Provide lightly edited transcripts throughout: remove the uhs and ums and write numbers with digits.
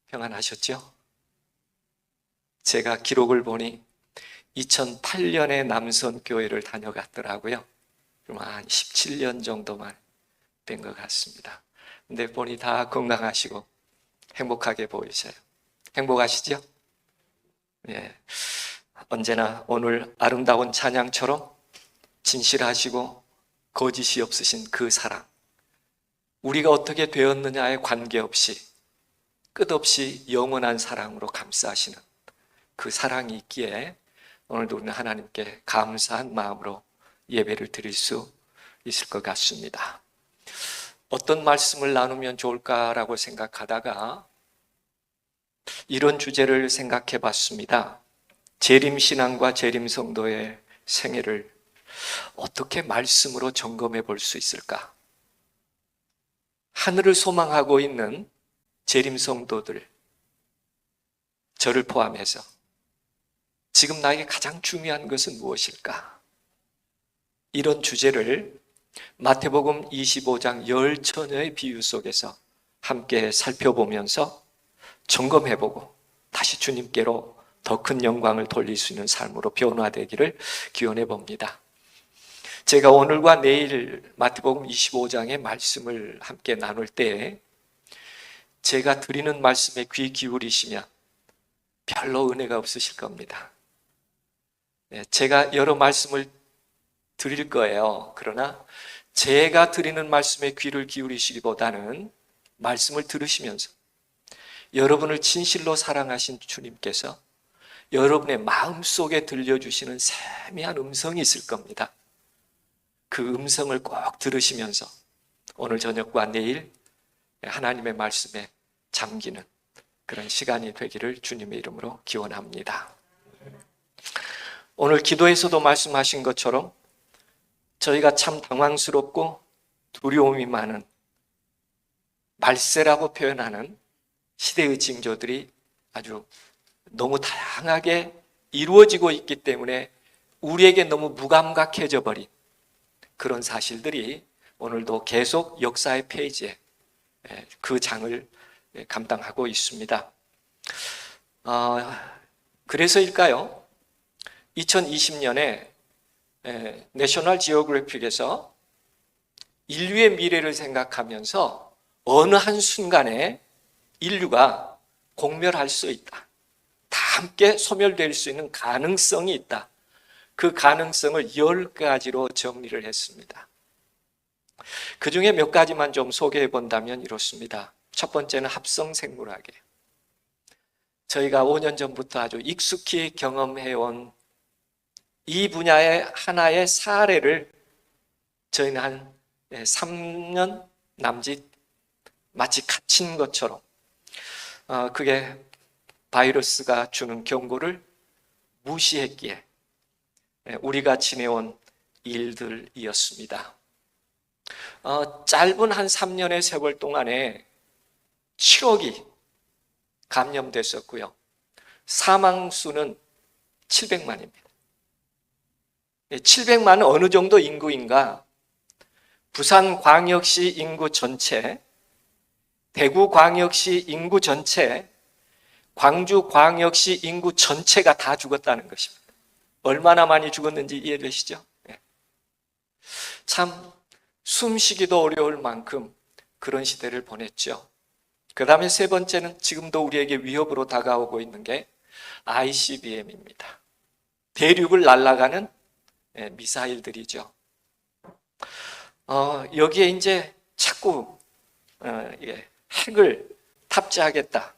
평안하셨죠? 제가 기록을 보니 2008년에 남선교회를 다녀갔더라고요. 그럼 한 17년 정도만 된 것 같습니다. 근데 보니 다 건강하시고 행복하게 보이세요. 행복하시죠? 예. 언제나 오늘 아름다운 찬양처럼 진실하시고 거짓이 없으신 그 사랑, 우리가 어떻게 되었느냐에 관계없이 끝없이 영원한 사랑으로 감싸시는 그 사랑이 있기에 오늘도 우리는 하나님께 감사한 마음으로 예배를 드릴 수 있을 것 같습니다. 어떤 말씀을 나누면 좋을까라고 생각하다가 이런 주제를 생각해 봤습니다. 재림신앙과 재림성도의 생애를 어떻게 말씀으로 점검해 볼 수 있을까? 하늘을 소망하고 있는 재림성도들, 저를 포함해서 지금 나에게 가장 중요한 것은 무엇일까? 이런 주제를 마태복음 25장 10처녀의 비유 속에서 함께 살펴보면서 점검해보고 다시 주님께로 더 큰 영광을 돌릴 수 있는 삶으로 변화되기를 기원해 봅니다. 제가 오늘과 내일 마태복음 25장의 말씀을 함께 나눌 때 제가 드리는 말씀에 귀 기울이시면 별로 은혜가 없으실 겁니다. 제가 여러 말씀을 드릴 거예요. 그러나 제가 드리는 말씀에 귀를 기울이시기보다는 말씀을 들으시면서 여러분을 진실로 사랑하신 주님께서 여러분의 마음속에 들려주시는 세미한 음성이 있을 겁니다. 그 음성을 꼭 들으시면서 오늘 저녁과 내일 하나님의 말씀에 잠기는 그런 시간이 되기를 주님의 이름으로 기원합니다. 오늘 기도에서도 말씀하신 것처럼 저희가 참 당황스럽고 두려움이 많은 말세라고 표현하는 시대의 징조들이 아주 너무 다양하게 이루어지고 있기 때문에 우리에게 너무 무감각해져 버린 그런 사실들이 오늘도 계속 역사의 페이지에 그 장을 감당하고 있습니다. 그래서일까요? 2020년에 내셔널 지오그래픽에서 인류의 미래를 생각하면서 어느 한순간에 인류가 공멸할 수 있다. 다 함께 소멸될 수 있는 가능성이 있다. 그 가능성을 10가지로 정리를 했습니다. 그 중에 몇 가지만 좀 소개해 본다면 이렇습니다. 첫 번째는 합성생물학이에요. 저희가 5년 전부터 아주 익숙히 경험해온 이 분야의 하나의 사례를 저희는 한 3년 남짓 마치 갇힌 것처럼 그게 바이러스가 주는 경고를 무시했기에 우리가 지내온 일들이었습니다. 짧은 한 3년의 세월 동안에 7억이 감염됐었고요. 사망 수는 700만입니다. 700만은 어느 정도 인구인가? 부산광역시 인구 전체, 대구광역시 인구 전체, 광주광역시 인구 전체가 다 죽었다는 것입니다. 얼마나 많이 죽었는지 이해되시죠? 참 숨쉬기도 어려울 만큼 그런 시대를 보냈죠. 그 다음에 세 번째는 지금도 우리에게 위협으로 다가오고 있는 게 ICBM입니다. 대륙을 날아가는 미사일들이죠. 여기에 이제 자꾸 핵을 탑재하겠다.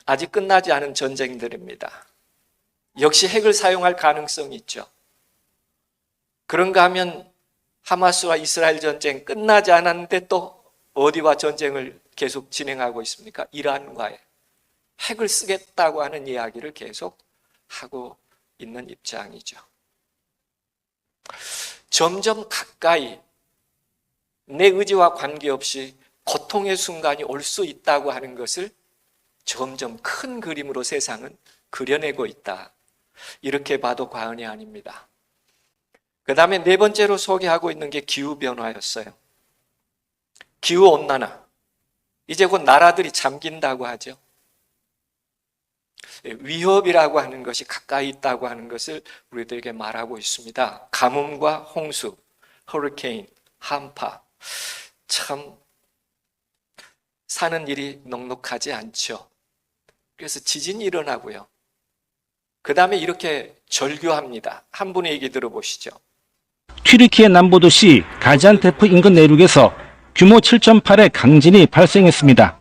아직 끝나지 않은 전쟁들입니다. 역시 핵을 사용할 가능성이 있죠. 그런가 하면 하마스와 이스라엘 전쟁 끝나지 않았는데 또 어디와 전쟁을 계속 진행하고 있습니까? 이란과의 핵을 쓰겠다고 하는 이야기를 계속 하고 있는 입장이죠. 점점 가까이 내 의지와 관계없이 고통의 순간이 올 수 있다고 하는 것을 점점 큰 그림으로 세상은 그려내고 있다. 이렇게 봐도 과언이 아닙니다. 그 다음에 네 번째로 소개하고 있는 게 기후변화였어요. 기후온난화. 이제 곧 나라들이 잠긴다고 하죠. 위협이라고 하는 것이 가까이 있다고 하는 것을 우리들에게 말하고 있습니다. 가뭄과 홍수, 허리케인, 한파, 참 사는 일이 넉넉하지 않죠. 그래서 지진이 일어나고요. 그 다음에 이렇게 절규합니다. 한 분의 얘기 들어보시죠. 튀르키예 남부도시 가지안테프 인근 내륙에서 규모 7.8의 강진이 발생했습니다.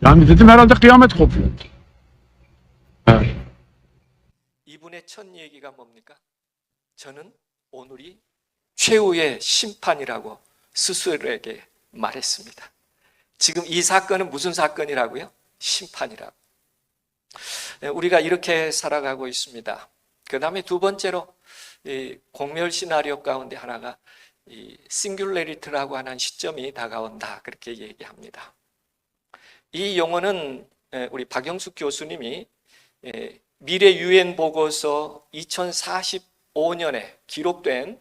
Yani dedim herhalde kıyamet kopuyor. 이분의 첫 얘기가 뭡니까? 저는 오늘이 최후의 심판이라고 스스로에게 말했습니다. 지금 이 사건은 무슨 사건이라고요? 심판이라고. 우리가 이렇게 살아가고 있습니다. 그 다음에 두 번째로 이 공멸 시나리오 가운데 하나가 이 싱귤레리티라고 하는 시점이 다가온다, 그렇게 얘기합니다. 이 용어는 우리 박영숙 교수님이 미래 유엔 보고서 2045년에 기록된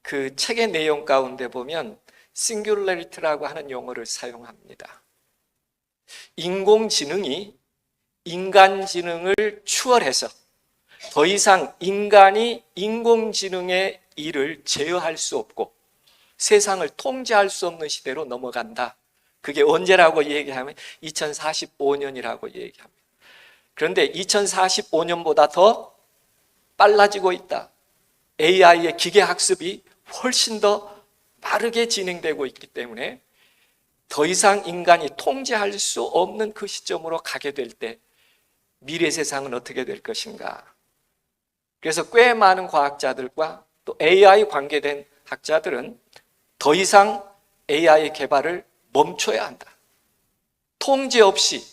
그 책의 내용 가운데 보면 싱귤레리티라고 하는 용어를 사용합니다. 인공지능이 인간지능을 추월해서 더 이상 인간이 인공지능의 일을 제어할 수 없고 세상을 통제할 수 없는 시대로 넘어간다. 그게 언제라고 얘기하면 2045년이라고 얘기합니다. 그런데 2045년보다 더 빨라지고 있다. AI의 기계학습이 훨씬 더 빠르게 진행되고 있기 때문에 더 이상 인간이 통제할 수 없는 그 시점으로 가게 될 때 미래 세상은 어떻게 될 것인가. 그래서 꽤 많은 과학자들과 또 AI 관계된 학자들은 더 이상 AI 개발을 멈춰야 한다. 통제 없이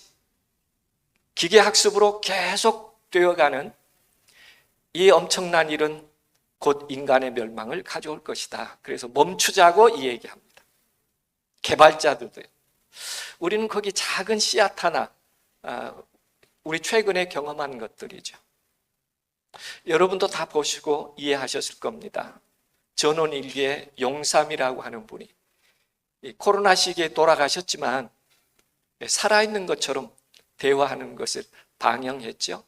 기계학습으로 계속 되어가는 이 엄청난 일은 곧 인간의 멸망을 가져올 것이다. 그래서 멈추자고 이 얘기합니다. 개발자들도요. 우리는 거기 작은 씨앗 하나, 우리 최근에 경험한 것들이죠. 여러분도 다 보시고 이해하셨을 겁니다. 전원일기의 용삼이라고 하는 분이 이 코로나 시기에 돌아가셨지만 살아있는 것처럼 대화하는 것을 방영했죠.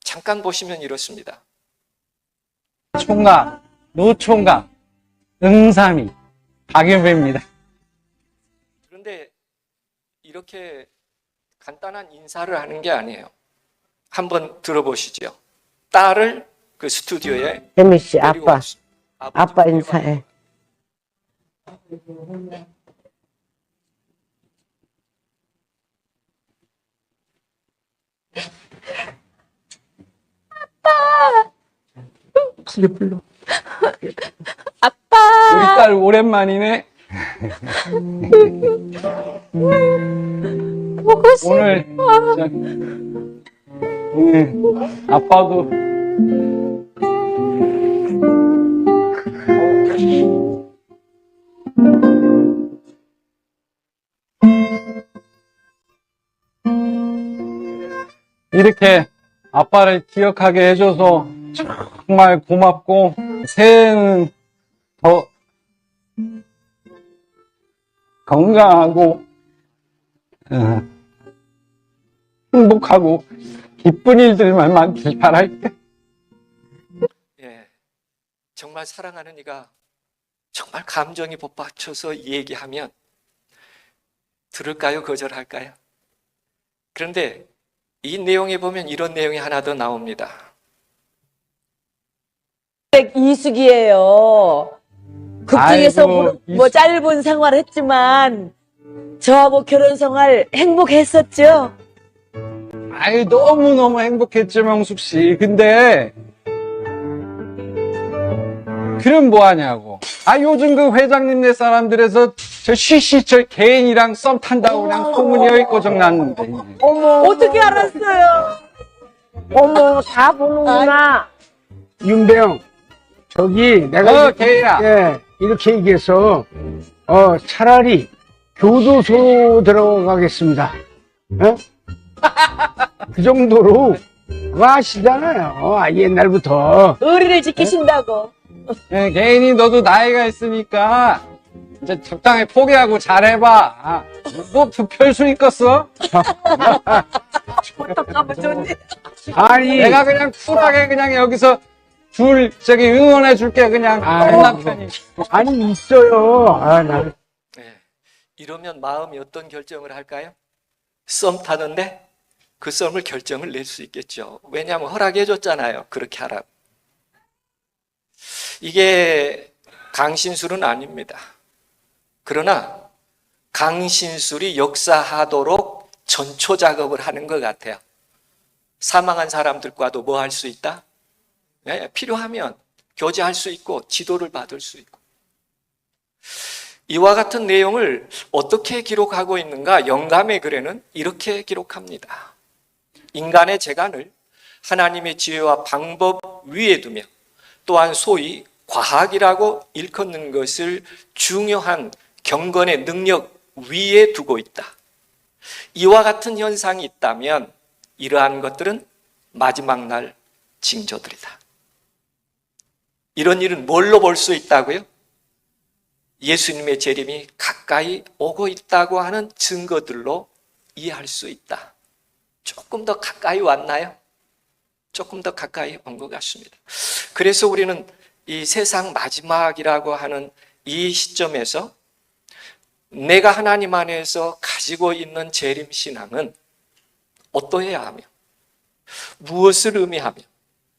잠깐 보시면 이렇습니다. 총각, 노총각, 응삼이, 박유배입니다. 그런데 이렇게 간단한 인사를 하는 게 아니에요. 한번 들어보시죠. 딸을 그 스튜디오에 혜미 씨, 데리고 아빠. 왔습니다. 아빠 인사해. 크게 불러. 우리 딸 오랜만이네. 오늘 진짜, 아빠도 이렇게 아빠를 기억하게 해줘서 정말 고맙고, 새해는 더 건강하고 행복하고 기쁜 일들만 많길 바랄게. 예, 정말 사랑하는 이가 정말 감정이 복받쳐서 얘기하면 들을까요? 거절할까요? 그런데 이 내용에 보면 이런 내용이 하나 더 나옵니다. 이숙이에요. 극중에서 아이고, 뭐 짧은 생활 했지만 저하고 결혼 생활 행복했었죠? 아유, 너무너무 행복했죠, 명숙 씨. 근데 그럼 뭐 하냐고. 아, 요즘 그 회장님네 사람들에서 저 쉬쉬 저 개인이랑 썸 탄다고 그냥 소문이 고정 났는데. 어머, 어떻게 알았어요? 어머, 다 보는구나. 윤배영, 저기, 내가 개인아. 예, 이렇게 얘기해서, 차라리 교도소 들어가겠습니다. 어? 그 정도로, 그거 아시잖아요. 옛날부터. 의리를 지키신다고. 예, 개인이 너도 나이가 있으니까 이제 적당히 포기하고 잘해봐. 뭐 별수 있겠어? 어떡하면 좋니? 아니, 내가 그냥 쿨하게 그냥 여기서 저기 응원해 줄게 그냥 아유. 남편이. 아니, 있어요. 아, 나. 네. 이러면 마음이 어떤 결정을 할까요? 썸 타는데 그 썸을 결정을 낼 수 있겠죠. 왜냐하면 허락해 줬잖아요. 그렇게 하라고. 이게 강신술은 아닙니다. 그러나 강신술이 역사하도록 전초 작업을 하는 것 같아요. 사망한 사람들과도 뭐 할 수 있다? 네, 필요하면 교제할 수 있고 지도를 받을 수 있고. 이와 같은 내용을 어떻게 기록하고 있는가? 영감의 글에는 이렇게 기록합니다. 인간의 재간을 하나님의 지혜와 방법 위에 두며 또한 소위 과학이라고 일컫는 것을 중요한 경건의 능력 위에 두고 있다. 이와 같은 현상이 있다면 이러한 것들은 마지막 날 징조들이다. 이런 일은 뭘로 볼 수 있다고요? 예수님의 재림이 가까이 오고 있다고 하는 증거들로 이해할 수 있다. 조금 더 가까이 왔나요? 조금 더 가까이 온 것 같습니다. 그래서 우리는 이 세상 마지막이라고 하는 이 시점에서 내가 하나님 안에서 가지고 있는 재림신앙은 어떠해야 하며 무엇을 의미하며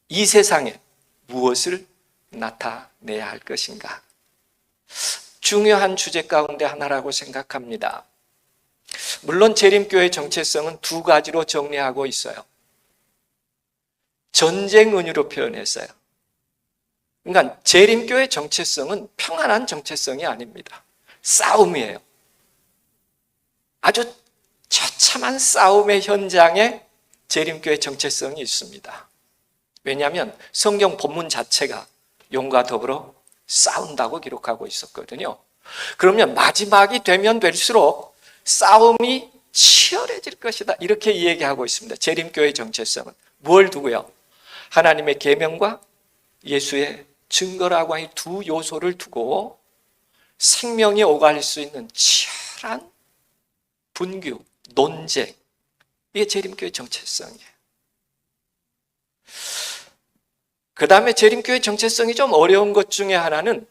이 세상에 무엇을 나타내야 할 것인가? 중요한 주제 가운데 하나라고 생각합니다. 물론 재림교의 정체성은 두 가지로 정리하고 있어요. 전쟁 은유로 표현했어요. 그러니까 재림교의 정체성은 평안한 정체성이 아닙니다. 싸움이에요. 아주 처참한 싸움의 현장에 재림교의 정체성이 있습니다. 왜냐하면 성경 본문 자체가 용과 더불어 싸운다고 기록하고 있었거든요. 그러면 마지막이 되면 될수록 싸움이 치열해질 것이다. 이렇게 얘기하고 있습니다. 재림교의 정체성은 뭘 두고요? 하나님의 계명과 예수의 증거라고 하는 두 요소를 두고 생명이 오갈 수 있는 치열한 분규, 논쟁, 이게 재림교의 정체성이에요. 그 다음에 재림교의 정체성이 좀 어려운 것 중에 하나는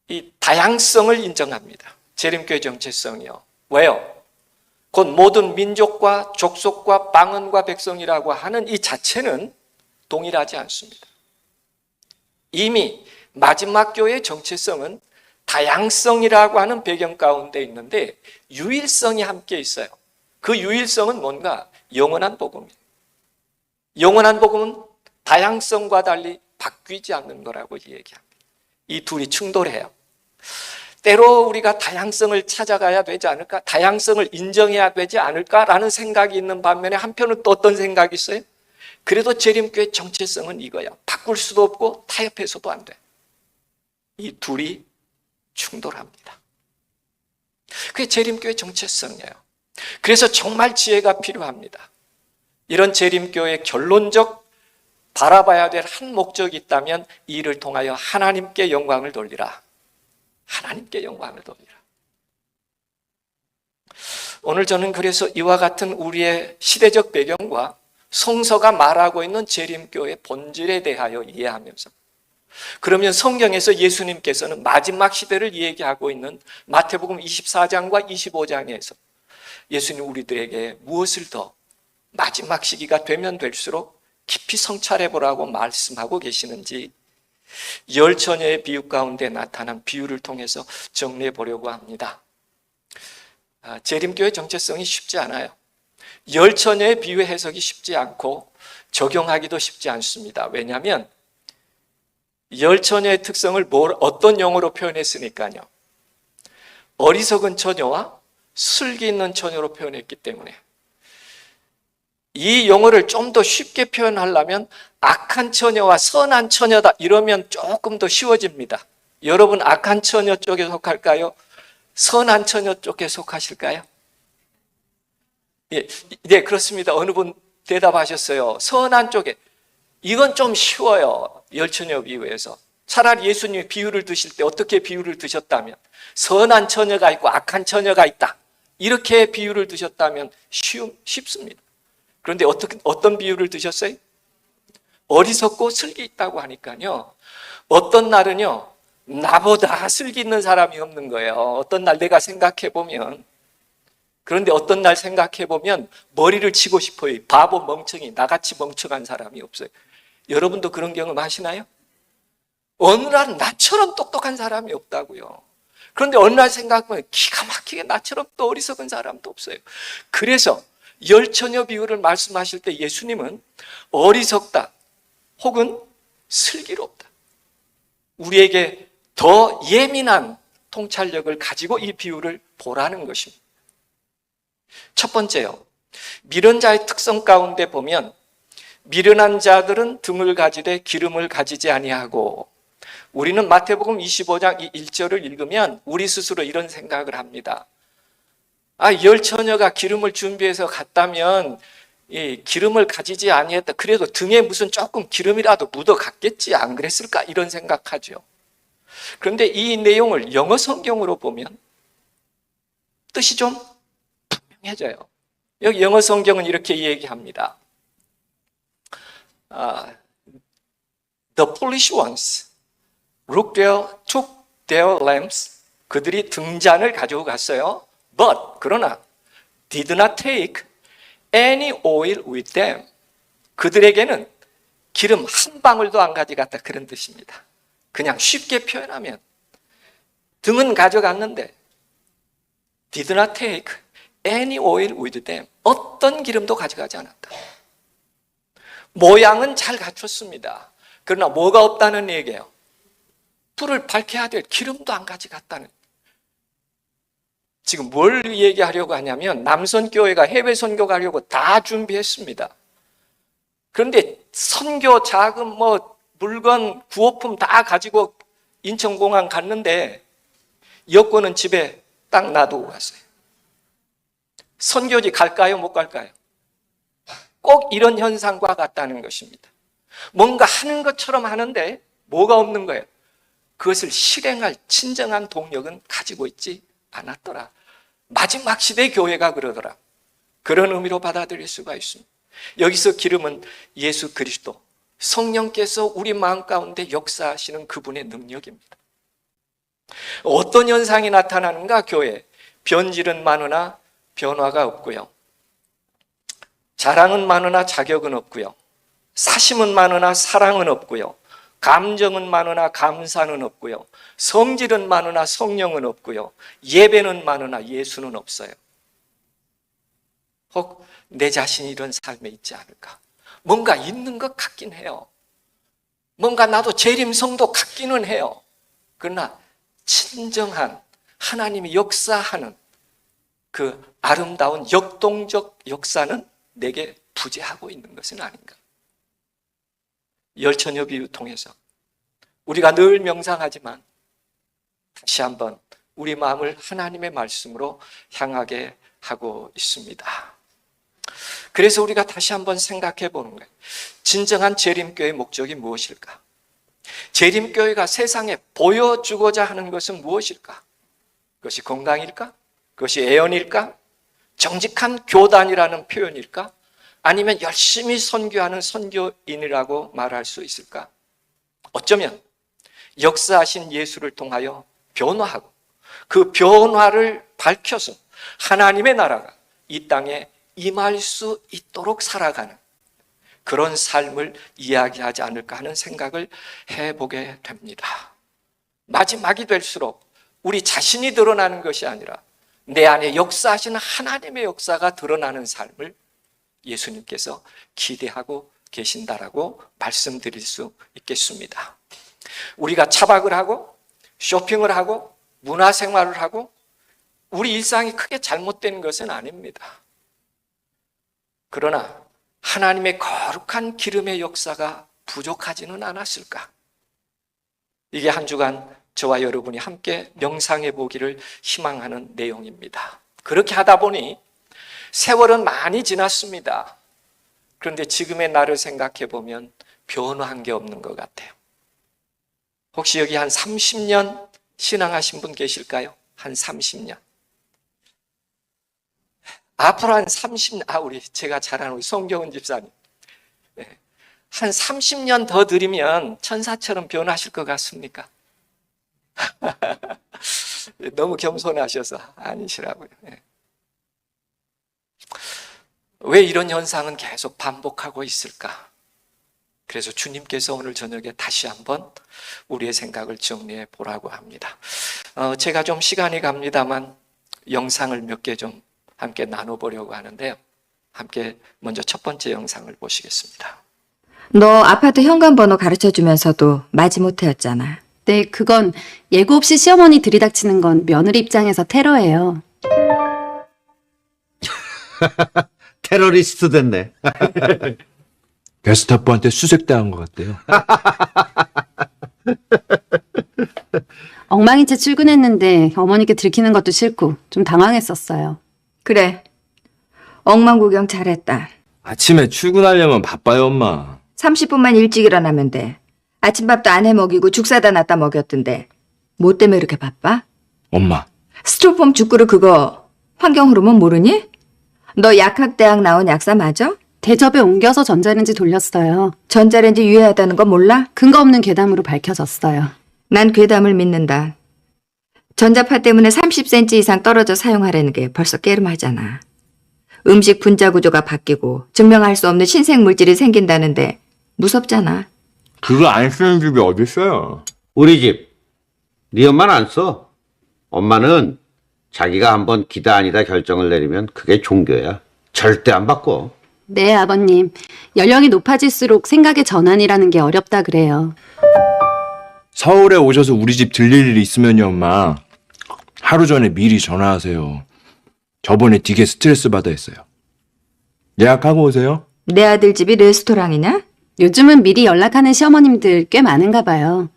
이 다양성을 인정합니다. 재림교의 정체성이요. 왜요? 곧 모든 민족과 족속과 방언과 백성이라고 하는 이 자체는 동일하지 않습니다. 이미 마지막 교회의 정체성은 다양성이라고 하는 배경 가운데 있는데 유일성이 함께 있어요. 그 유일성은 뭔가? 영원한 복음이에요. 영원한 복음은 다양성과 달리 바뀌지 않는 거라고 얘기합니다. 이 둘이 충돌해요. 때로 우리가 다양성을 찾아가야 되지 않을까? 다양성을 인정해야 되지 않을까라는 생각이 있는 반면에 한편은 또 어떤 생각이 있어요? 그래도 재림교의 정체성은 이거야. 바꿀 수도 없고 타협해서도 안 돼. 이 둘이 충돌합니다. 그게 재림교의 정체성이에요. 그래서 정말 지혜가 필요합니다. 이런 재림교의 결론적 바라봐야 될 한 목적이 있다면 이 일을 통하여 하나님께 영광을 돌리라. 하나님께 영광을 돌리라. 오늘 저는 그래서 이와 같은 우리의 시대적 배경과 성서가 말하고 있는 재림교의 본질에 대하여 이해하면서 그러면 성경에서 예수님께서는 마지막 시대를 얘기하고 있는 마태복음 24장과 25장에서 예수님 우리들에게 무엇을 더 마지막 시기가 되면 될수록 깊이 성찰해보라고 말씀하고 계시는지 열 처녀의 비유 가운데 나타난 비유를 통해서 정리해 보려고 합니다. 재림교의 정체성이 쉽지 않아요. 열 처녀의 비유 해석이 쉽지 않고 적용하기도 쉽지 않습니다. 왜냐하면 열 처녀의 특성을 어떤 용어로 표현했으니까요. 어리석은 처녀와 슬기 있는 처녀로 표현했기 때문에 이 용어를 좀 더 쉽게 표현하려면 악한 처녀와 선한 처녀다 이러면 조금 더 쉬워집니다. 여러분 악한 처녀 쪽에 속할까요? 선한 처녀 쪽에 속하실까요? 네, 그렇습니다. 어느 분 대답하셨어요. 선한 쪽에. 이건 좀 쉬워요. 열 처녀 비유에서. 차라리 예수님이 비유를 드실 때 어떻게 비유를 드셨다면, 선한 처녀가 있고 악한 처녀가 있다, 이렇게 비유를 드셨다면 쉽습니다. 그런데 어떤 비유를 드셨어요? 어리석고 슬기 있다고 하니까요, 어떤 날은요 나보다 슬기 있는 사람이 없는 거예요. 어떤 날 내가 생각해 보면, 그런데 어떤 날 생각해 보면 머리를 치고 싶어요. 바보 멍청이, 나같이 멍청한 사람이 없어요. 여러분도 그런 경험 하시나요? 어느 날은 나처럼 똑똑한 사람이 없다고요. 그런데 어느 날 생각하면 기가 막히게 나처럼 또 어리석은 사람도 없어요. 그래서 열처녀 비유를 말씀하실 때 예수님은 어리석다 혹은 슬기롭다, 우리에게 더 예민한 통찰력을 가지고 이 비유를 보라는 것입니다. 첫 번째요, 미련자의 특성 가운데 보면 미련한 자들은 등을 가지되 기름을 가지지 아니하고, 우리는 마태복음 25장 1절을 읽으면 우리 스스로 이런 생각을 합니다. 열처녀가 기름을 준비해서 갔다면 이 기름을 가지지 아니했다, 그래도 등에 무슨 조금 기름이라도 묻어 갔겠지, 안 그랬을까, 이런 생각하죠. 그런데 이 내용을 영어 성경으로 보면 뜻이 좀 분명해져요. 여기 영어 성경은 이렇게 얘기합니다. The foolish ones took their lamps, 그들이 등잔을 가지고 갔어요. But, 그러나 did not take any oil with them, 그들에게는 기름 한 방울도 안 가져갔다, 그런 뜻입니다. 그냥 쉽게 표현하면 등은 가져갔는데 did not take any oil with them, 어떤 기름도 가져가지 않았다. 모양은 잘 갖췄습니다. 그러나 뭐가 없다는 얘기예요? 불을 밝혀야 될 기름도 안 가져갔다는. 지금 뭘 얘기하려고 하냐면, 남선교회가 해외 선교 가려고 다 준비했습니다. 그런데 선교 자금, 물건, 구호품 다 가지고 인천공항 갔는데 여권은 집에 딱 놔두고 갔어요. 선교지 갈까요, 못 갈까요? 꼭 이런 현상과 같다는 것입니다. 뭔가 하는 것처럼 하는데 뭐가 없는 거예요? 그것을 실행할 진정한 동력은 가지고 있지 않았더라. 마지막 시대 교회가 그러더라. 그런 의미로 받아들일 수가 있습니다. 여기서 기름은 예수 그리스도, 성령께서 우리 마음 가운데 역사하시는 그분의 능력입니다. 어떤 현상이 나타나는가? 교회 변질은 많으나 변화가 없고요, 자랑은 많으나 자격은 없고요, 사심은 많으나 사랑은 없고요, 감정은 많으나 감사는 없고요, 성질은 많으나 성령은 없고요, 예배는 많으나 예수는 없어요. 혹 내 자신이 이런 삶에 있지 않을까? 뭔가 있는 것 같긴 해요. 뭔가 나도 재림성도 같기는 해요. 그러나 진정한 하나님이 역사하는 그 아름다운 역동적 역사는 내게 부재하고 있는 것은 아닌가? 열처녀 비유 통해서 우리가 늘 명상하지만 다시 한번 우리 마음을 하나님의 말씀으로 향하게 하고 있습니다. 그래서 우리가 다시 한번 생각해 보는 거예요. 진정한 재림교회의 목적이 무엇일까? 재림교회가 세상에 보여주고자 하는 것은 무엇일까? 그것이 건강일까? 그것이 애언일까? 정직한 교단이라는 표현일까? 아니면 열심히 선교하는 선교인이라고 말할 수 있을까? 어쩌면 역사하신 예수를 통하여 변화하고 그 변화를 밝혀서 하나님의 나라가 이 땅에 임할 수 있도록 살아가는 그런 삶을 이야기하지 않을까 하는 생각을 해보게 됩니다. 마지막이 될수록 우리 자신이 드러나는 것이 아니라 내 안에 역사하시는 하나님의 역사가 드러나는 삶을 예수님께서 기대하고 계신다라고 말씀드릴 수 있겠습니다. 우리가 차박을 하고 쇼핑을 하고 문화생활을 하고 우리 일상이 크게 잘못된 것은 아닙니다. 그러나 하나님의 거룩한 기름의 역사가 부족하지는 않았을까? 이게 한 주간 저와 여러분이 함께 명상해 보기를 희망하는 내용입니다. 그렇게 하다 보니 세월은 많이 지났습니다. 그런데 지금의 나를 생각해 보면 변화한 게 없는 것 같아요. 혹시 여기 한 30년 신앙하신 분 계실까요? 한 30년. 앞으로 한 30년, 우리 제가 잘 아는 우리 송경은 집사님. 네. 한 30년 더 드리면 천사처럼 변하실 것 같습니까? 너무 겸손하셔서 아니시라고요. 네. 왜 이런 현상은 계속 반복하고 있을까? 그래서 주님께서 오늘 저녁에 다시 한번 우리의 생각을 정리해 보라고 합니다. 제가 좀 시간이 갑니다만 영상을 몇 개 좀 함께 나눠보려고 하는데요. 함께 먼저 첫 번째 영상을 보시겠습니다. 너 아파트 현관번호 가르쳐주면서도 마지못해였잖아. 네, 그건 예고 없이 시어머니 들이닥치는 건 며느리 입장에서 테러예요. 테러리스트 됐네. 게스타프한테 수색당한 것 같대요. 엉망인 채 출근했는데 어머니께 들키는 것도 싫고 좀 당황했었어요. 그래. 엉망구경 잘했다. 아침에 출근하려면 바빠요, 엄마. 30분만 일찍 일어나면 돼. 아침밥도 안 해 먹이고 죽 사다 놨다 먹였던데. 뭐 때문에 이렇게 바빠? 엄마, 스티로폼 죽그릇 그거 환경호르몬 모르니? 너 약학대학 나온 약사 맞아? 대접에 옮겨서 전자레인지 돌렸어요. 전자레인지 유해하다는 거 몰라? 근거 없는 괴담으로 밝혀졌어요. 난 괴담을 믿는다. 전자파 때문에 30cm 이상 떨어져 사용하려는 게 벌써 깨름하잖아. 음식 분자 구조가 바뀌고 증명할 수 없는 신생 물질이 생긴다는데 무섭잖아. 그거 안 쓰는 집이 어딨어요? 우리 집. 네 엄마는 안 써. 엄마는 자기가 한번 기다 아니다 결정을 내리면 그게 종교야. 절대 안 바꿔. 네, 아버님. 연령이 높아질수록 생각의 전환이라는 게 어렵다 그래요. 서울에 오셔서 우리 집 들릴 일이 있으면요, 엄마. 하루 전에 미리 전화하세요. 저번에 되게 스트레스 받아 했어요. 예약하고 오세요. 내 아들 집이 레스토랑이냐? 요즘은 미리 연락하는 시어머님들 꽤 많은가 봐요.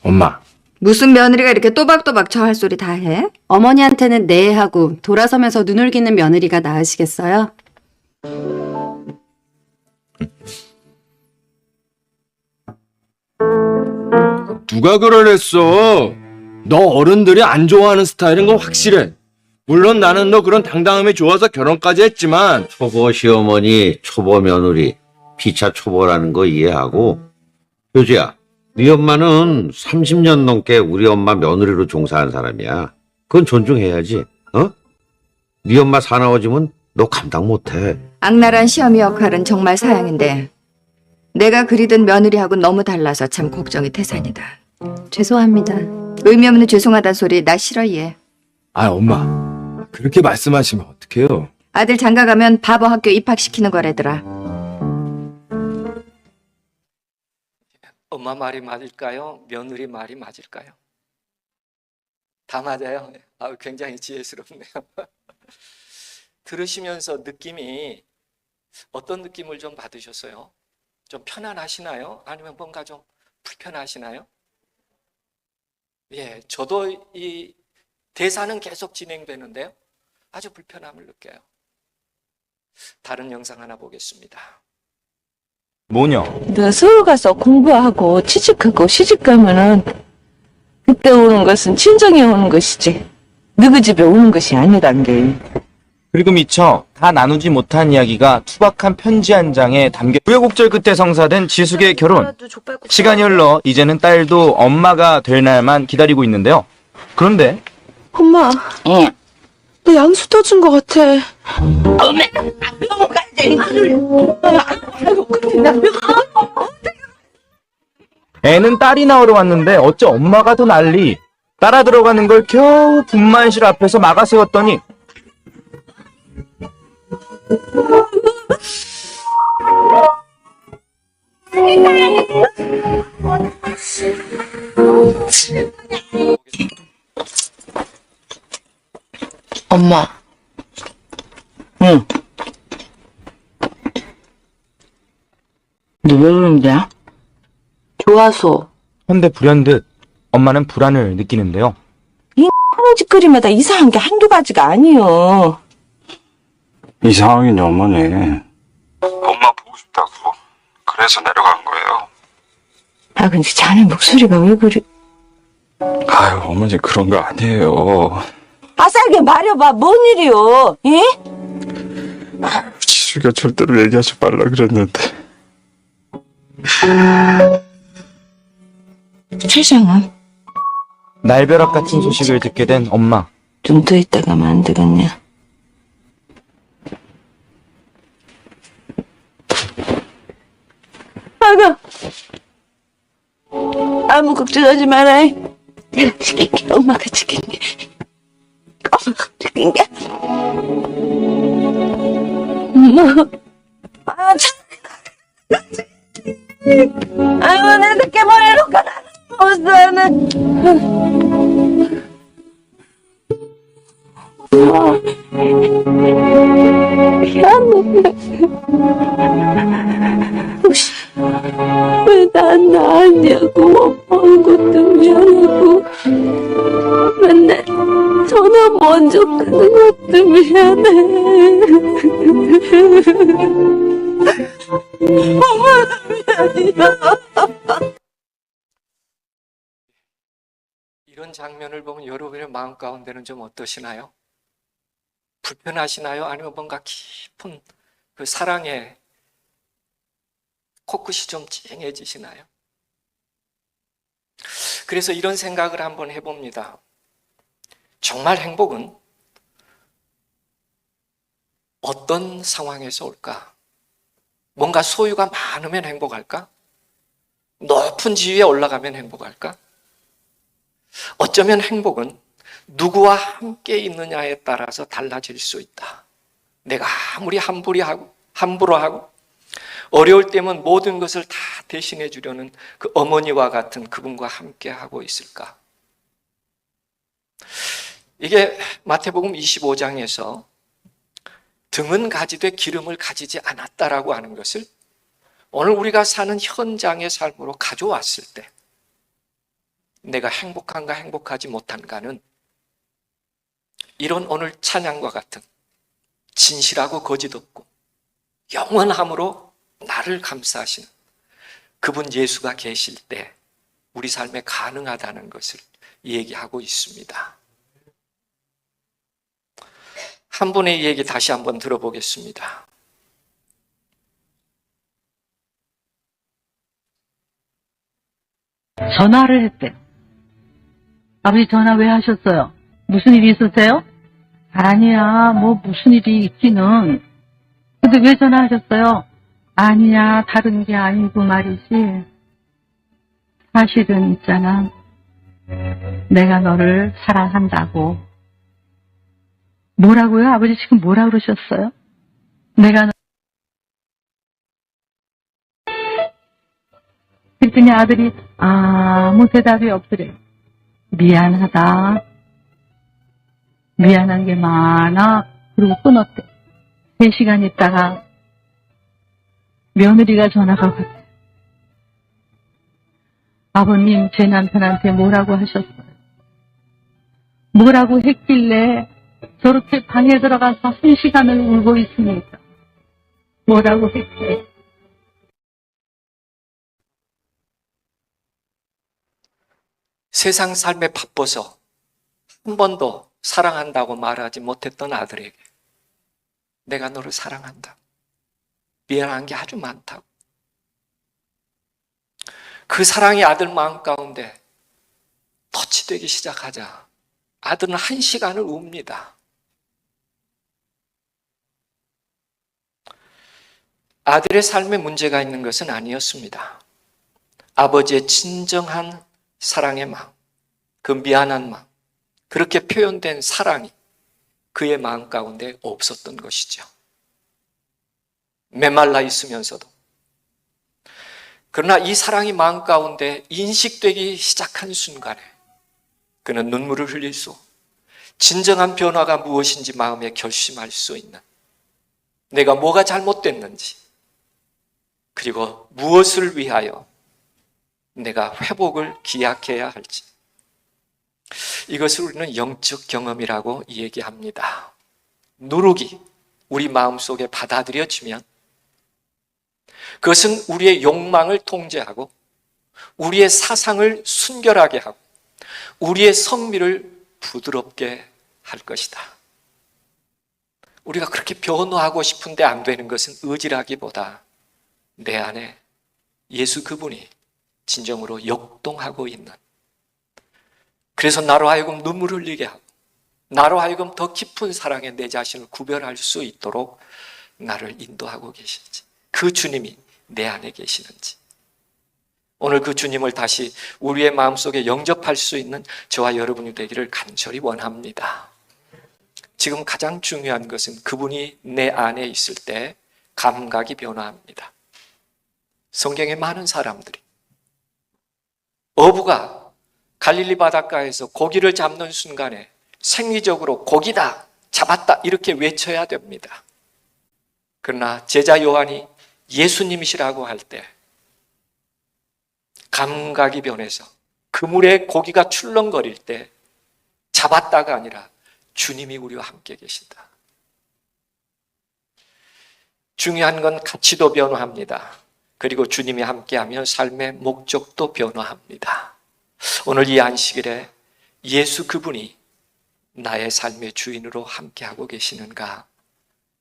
엄마, 무슨 며느리가 이렇게 또박또박 저 할 소리 다 해? 어머니한테는 네 하고 돌아서면서 눈을기는 며느리가 나으시겠어요? 누가 그러랬어? 너 어른들이 안 좋아하는 스타일인 건 확실해. 물론 나는 너 그런 당당함이 좋아서 결혼까지 했지만 초보 시어머니, 초보 며느리, 피차 초보라는 거 이해하고. 효지야, 네 엄마는 30년 넘게 우리 엄마 며느리로 종사한 사람이야. 그건 존중해야지. 어? 네 엄마 사나워지면 너 감당 못해. 악랄한 시어미 역할은 정말 사양인데 내가 그리던 며느리하고 너무 달라서 참 걱정이 태산이다. 죄송합니다. 의미 없는 죄송하다는 소리 나 싫어 얘. 아, 엄마, 그렇게 말씀하시면 어떡해요? 아들 장가 가면 바보 학교 입학시키는 거래더라. 엄마 말이 맞을까요? 며느리 말이 맞을까요? 다 맞아요. 굉장히 지혜스럽네요. 들으시면서 느낌이 어떤 느낌을 좀 받으셨어요? 좀 편안하시나요? 아니면 뭔가 좀 불편하시나요? 예, 저도 이 대사는 계속 진행되는데요. 아주 불편함을 느껴요. 다른 영상 하나 보겠습니다. 뭐냐? 너 서울 가서 공부하고 취직하고 시집가면은 그때 오는 것은 친정에 오는 것이지 너희 집에 오는 것이 아니란 게. 그리고 미처 다 나누지 못한 이야기가 투박한 편지 한 장에 담겨 우여곡절 끝에 성사된 지숙의 결혼. 시간이 흘러 이제는 딸도 엄마가 될 날만 기다리고 있는데요. 그런데 엄마, 너 양수 터진 것 같아. 애는 딸이 나오러 왔는데 어째 엄마가 더 난리. 따라 들어가는 걸 겨우 분만실 앞에서 막아 세웠더니 엄마. 응. 너 왜 그러는데? 좋아서. 현대 불현듯 엄마는 불안을 느끼는데요. 하는 짓거리마다 이상한 게 한두 가지가 아니여. 이상하긴 너무네. 엄마 보고 싶다고. 그래서 내려간 거예요. 아, 근데 자네 목소리가 왜 그래? 아유, 어머니 그런 거 아니에요. 아싸게 말해봐, 뭔 일이요? 예? 지수가 절대로 얘기하지 말라 그랬는데. 세상아, 날벼락 같은 소식을 듣게 된 엄마. 좀 더 있다가 하면 안 되겠냐? 아가, 아무 걱정하지 마라. 내가 지킬게, 엄마가 지킬게. 엄마가 지킬게. 엄마, 아, 참. 아이고, 내 늦게 머리로 가라. 어서는. 왜 난 낳았냐고, 아무것도 미안하고, 맨날 전화 먼저 끄는 것도 미안해. 엄마도 미안해. 이런 장면을 보면 여러분의 마음 가운데는 좀 어떠시나요? 불편하시나요? 아니면 뭔가 깊은 그 사랑의 코끝이 좀 찡해지시나요? 그래서 이런 생각을 한번 해봅니다. 정말 행복은 어떤 상황에서 올까? 뭔가 소유가 많으면 행복할까? 높은 지위에 올라가면 행복할까? 어쩌면 행복은 누구와 함께 있느냐에 따라서 달라질 수 있다. 내가 아무리 함부로 하고 어려울 때면 모든 것을 다 대신해 주려는 그 어머니와 같은 그분과 함께 하고 있을까? 이게 마태복음 25장에서 등은 가지되 기름을 가지지 않았다라고 하는 것을 오늘 우리가 사는 현장의 삶으로 가져왔을 때 내가 행복한가 행복하지 못한가는 이런 오늘 찬양과 같은 진실하고 거짓 없고 영원함으로 나를 감싸시는 그분 예수가 계실 때 우리 삶에 가능하다는 것을 얘기하고 있습니다. 한 분의 얘기 다시 한번 들어보겠습니다. 전화를 했대요. 아버지 전화 왜 하셨어요? 무슨 일이 있으세요? 아니야, 뭐 무슨 일이 있기는. 근데 왜 전화하셨어요? 아니야, 다른 게 아니고 말이지. 사실은 있잖아. 내가 너를 사랑한다고. 뭐라고요? 아버지 지금 뭐라 그러셨어요? 내가 그랬더니 아들이 아무 대답이 없더래. 미안하다. 미안한 게 많아. 그리고 끊었대. 3시간 있다가 며느리가 전화가 왔대. 아버님, 제 남편한테 뭐라고 하셨어요? 뭐라고 했길래 저렇게 방에 들어가서 1시간을 울고 있습니까? 뭐라고 했길래? 세상 삶에 바빠서 한 번도 사랑한다고 말하지 못했던 아들에게 내가 너를 사랑한다. 미안한 게 아주 많다고. 그 사랑이 아들 마음 가운데 터치되기 시작하자 아들은 1시간을 웁니다. 아들의 삶에 문제가 있는 것은 아니었습니다. 아버지의 진정한 사랑의 마음, 그 미안한 마음, 그렇게 표현된 사랑이 그의 마음 가운데 없었던 것이죠. 메말라 있으면서도. 그러나 이 사랑이 마음 가운데 인식되기 시작한 순간에 그는 눈물을 흘릴 수, 진정한 변화가 무엇인지 마음에 결심할 수 있는, 내가 뭐가 잘못됐는지, 그리고 무엇을 위하여 내가 회복을 기약해야 할지, 이것을 우리는 영적 경험이라고 얘기합니다. 누룩이 우리 마음속에 받아들여지면 그것은 우리의 욕망을 통제하고 우리의 사상을 순결하게 하고 우리의 성미를 부드럽게 할 것이다. 우리가 그렇게 변화하고 싶은데 안 되는 것은 의지라기보다 내 안에 예수 그분이 진정으로 역동하고 있는, 그래서 나로 하여금 눈물을 흘리게 하고 나로 하여금 더 깊은 사랑에 내 자신을 구별할 수 있도록 나를 인도하고 계신지, 그 주님이 내 안에 계시는지, 오늘 그 주님을 다시 우리의 마음속에 영접할 수 있는 저와 여러분이 되기를 간절히 원합니다. 지금 가장 중요한 것은 그분이 내 안에 있을 때 감각이 변화합니다. 성경에 많은 사람들이 어부가 갈릴리 바닷가에서 고기를 잡는 순간에 생리적으로 고기다, 잡았다 이렇게 외쳐야 됩니다. 그러나 제자 요한이 예수님이시라고 할 때 감각이 변해서 그물에 고기가 출렁거릴 때 잡았다가 아니라 주님이 우리와 함께 계신다. 중요한 건 가치도 변화합니다. 그리고 주님이 함께하면 삶의 목적도 변화합니다. 오늘 이 안식일에 예수 그분이 나의 삶의 주인으로 함께하고 계시는가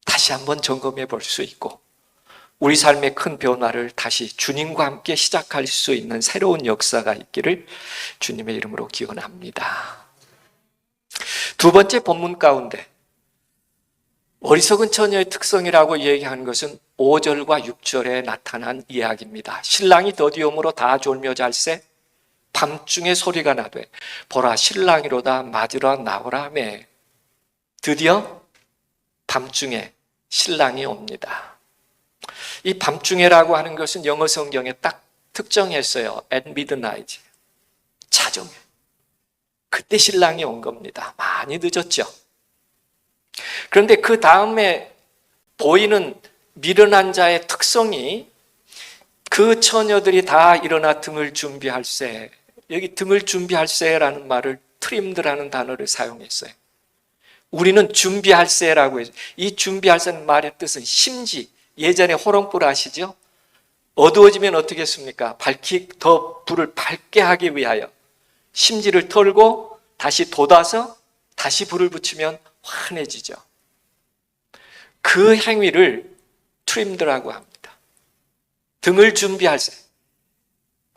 다시 한번 점검해 볼 수 있고, 우리 삶의 큰 변화를 다시 주님과 함께 시작할 수 있는 새로운 역사가 있기를 주님의 이름으로 기원합니다. 두 번째 본문 가운데 어리석은 처녀의 특성이라고 얘기하는 것은 5절과 6절에 나타난 이야기입니다. 신랑이 더디움으로 다 졸며 잘새 밤중에 소리가 나되 보라 신랑이로다 맞으러 나오라 하며, 드디어 밤중에 신랑이 옵니다. 이 밤중에라고 하는 것은 영어 성경에 딱 특정했어요. at midnight, 자정에. 그때 신랑이 온 겁니다. 많이 늦었죠. 그런데 그 다음에 보이는 미련한 자의 특성이 그 처녀들이 다 일어나 등을 준비할세, 여기 등을 준비할세라는 말을 트림드라는 단어를 사용했어요. 우리는 준비할세라고 해서, 이 준비할세는 말의 뜻은 심지, 예전에 호롱불 아시죠? 어두워지면 어떻게 했습니까? 더 불을 밝게 하기 위하여 심지를 털고 다시 돋아서 다시 불을 붙이면 환해지죠. 그 행위를 트림드라고 합니다. 등을 준비할세,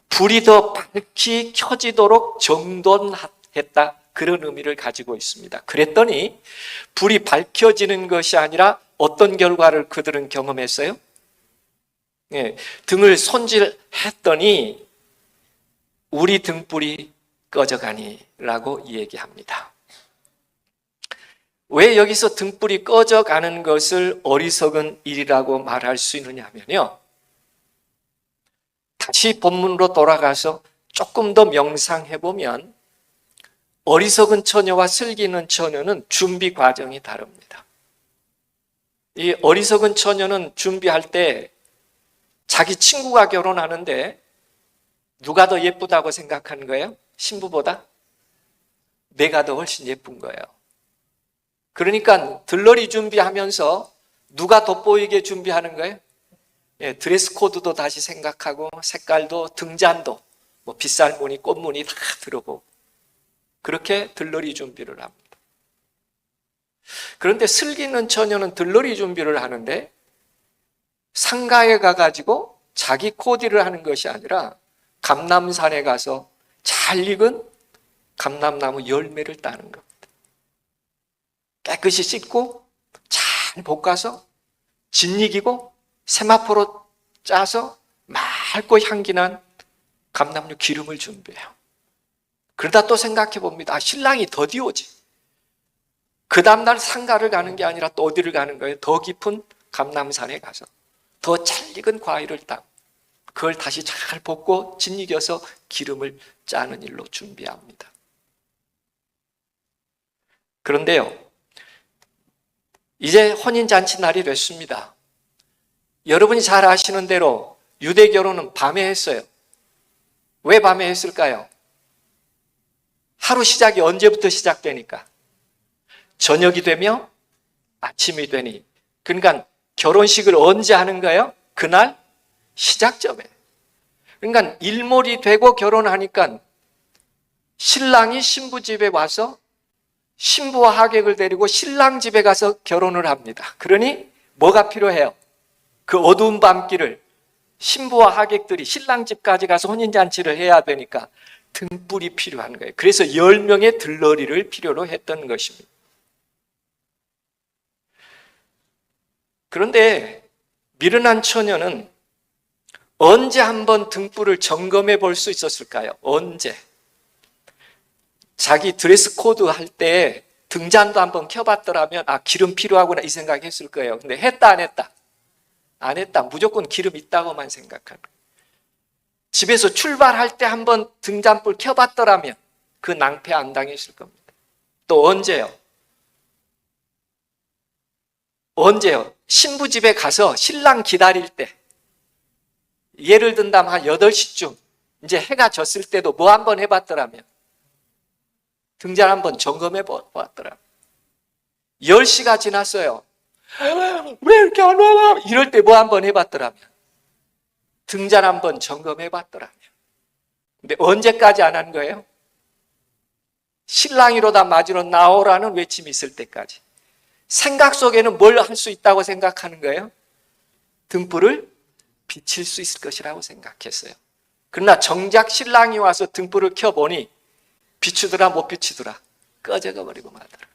불이 더 밝히 켜지도록 정돈했다, 그런 의미를 가지고 있습니다. 그랬더니 불이 밝혀지는 것이 아니라 어떤 결과를 그들은 경험했어요? 등을 손질했더니 우리 등불이 꺼져가니 라고 얘기합니다. 왜 여기서 등불이 꺼져가는 것을 어리석은 일이라고 말할 수 있느냐 하면요, 다시 본문으로 돌아가서 조금 더 명상해보면 어리석은 처녀와 슬기는 처녀는 준비 과정이 다릅니다. 이 어리석은 처녀는 준비할 때 자기 친구가 결혼하는데 누가 더 예쁘다고 생각하는 거예요? 신부보다? 내가 더 훨씬 예쁜 거예요. 그러니까 들러리 준비하면서 누가 돋보이게 준비하는 거예요? 드레스 코드도 다시 생각하고 색깔도 등잔도 뭐 빗살무늬 꽃무늬 다 들어보고 그렇게 들러리 준비를 합니다. 그런데 슬기는 처녀는 들러리 준비를 하는데 상가에 가가지고 자기 코디를 하는 것이 아니라 감람산에 가서 잘 익은 감람나무 열매를 따는 겁니다. 깨끗이 씻고 잘 볶아서 진익이고 세마포로 짜서 맑고 향기난 감람류 기름을 준비해요. 그러다 또 생각해 봅니다. 신랑이 더디 오지. 그 다음날 상가를 가는 게 아니라 또 어디를 가는 거예요? 더 깊은 감람산에 가서 더 잘 익은 과일을 따고 그걸 다시 잘 볶고 진익여서 기름을 짜는 일로 준비합니다. 그런데요, 이제 혼인잔치 날이 됐습니다. 여러분이 잘 아시는 대로 유대 결혼은 밤에 했어요. 왜 밤에 했을까요? 하루 시작이 언제부터 시작되니까? 저녁이 되며 아침이 되니. 그러니까 결혼식을 언제 하는 거예요? 그날 시작점에. 그러니까 일몰이 되고 결혼하니까 신랑이 신부 집에 와서 신부와 하객을 데리고 신랑 집에 가서 결혼을 합니다. 그러니 뭐가 필요해요? 그 어두운 밤길을 신부와 하객들이 신랑 집까지 가서 혼인잔치를 해야 되니까 등불이 필요한 거예요. 그래서 10명의 들러리를 필요로 했던 것입니다. 그런데 미련한 처녀는 언제 한번 등불을 점검해 볼 수 있었을까요? 언제? 자기 드레스 코드 할 때 등잔도 한번 켜봤더라면 아, 기름 필요하구나 이 생각했을 거예요. 근데 했다 안 했다? 안 했다. 무조건 기름 있다고만 생각하는 거예요. 집에서 출발할 때 한번 등잔불 켜봤더라면 그 낭패 안 당했을 겁니다. 또 언제요? 언제요? 신부 집에 가서 신랑 기다릴 때, 예를 든다면 한 8시쯤 이제 해가 졌을 때도 뭐 한번 해봤더라면, 등잔 한번 점검해 보았더라면, 10시가 지났어요. 왜 이렇게 안 와? 이럴 때 뭐 한번 해봤더라면, 등잔 한번 점검해 봤더라면. 근데 언제까지 안 한 거예요? 신랑이로다 맞으러 나오라는 외침이 있을 때까지. 생각 속에는 뭘 할 수 있다고 생각하는 거예요? 등불을 비칠 수 있을 것이라고 생각했어요. 그러나 정작 신랑이 와서 등불을 켜보니 비추더라 못 비추더라 꺼져가 버리고 말더라.